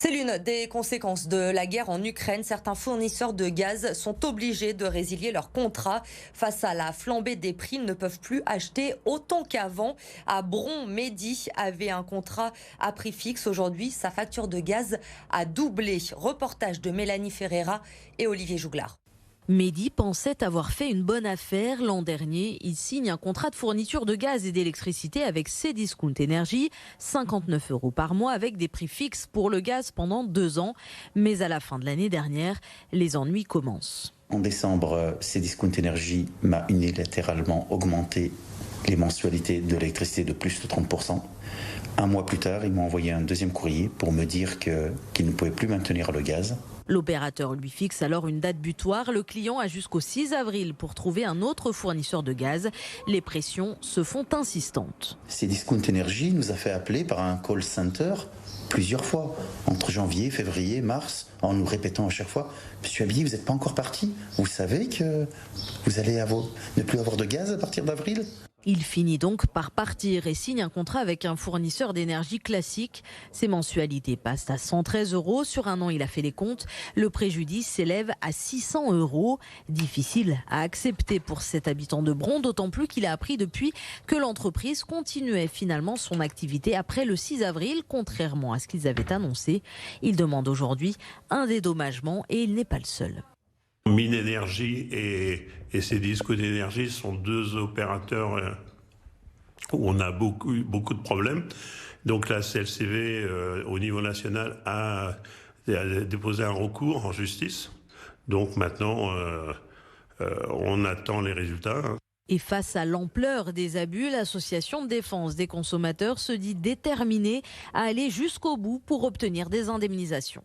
C'est l'une des conséquences de la guerre en Ukraine. Certains fournisseurs de gaz sont obligés de résilier leur contrat. Face à la flambée des prix, ils ne peuvent plus acheter autant qu'avant. À Bron, Mehdi avait un contrat à prix fixe. Aujourd'hui, sa facture de gaz a doublé. Reportage de Mélanie Ferreira et Olivier Jouglard. Mehdi pensait avoir fait une bonne affaire. L'an dernier, il signe un contrat de fourniture de gaz et d'électricité avec Cdiscount Energy, 59 € par mois avec des prix fixes pour le gaz pendant 2 ans. Mais à la fin de l'année dernière, les ennuis commencent. En décembre, Cdiscount Energy m'a unilatéralement augmenté les mensualités de l'électricité de plus de 30%. Un mois plus tard, ils m'ont envoyé un deuxième courrier pour me dire qu'ils ne pouvaient plus maintenir le gaz. L'opérateur lui fixe alors une date butoir. Le client a jusqu'au 6 avril pour trouver un autre fournisseur de gaz. Les pressions se font insistantes. Cdiscount Energy nous a fait appeler par un call center plusieurs fois, entre janvier, février, mars, en nous répétant à chaque fois « Monsieur Abidi, vous n'êtes pas encore parti? Vous savez que vous allez ne plus avoir de gaz à partir d'avril ?» Il finit donc par partir et signe un contrat avec un fournisseur d'énergie classique. Ses mensualités passent à 113 €. Sur un an, il a fait les comptes. Le préjudice s'élève à 600 €. Difficile à accepter pour cet habitant de Bron, d'autant plus qu'il a appris depuis que l'entreprise continuait finalement son activité après le 6 avril, contrairement à ce qu'ils avaient annoncé. Il demande aujourd'hui un dédommagement et il n'est pas le seul. Minenergie et Cdiscount Energy sont deux opérateurs où on a beaucoup de problèmes. Donc la CLCV au niveau national a déposé un recours en justice. Donc maintenant, on attend les résultats. Et face à l'ampleur des abus, l'association de défense des consommateurs se dit déterminée à aller jusqu'au bout pour obtenir des indemnisations.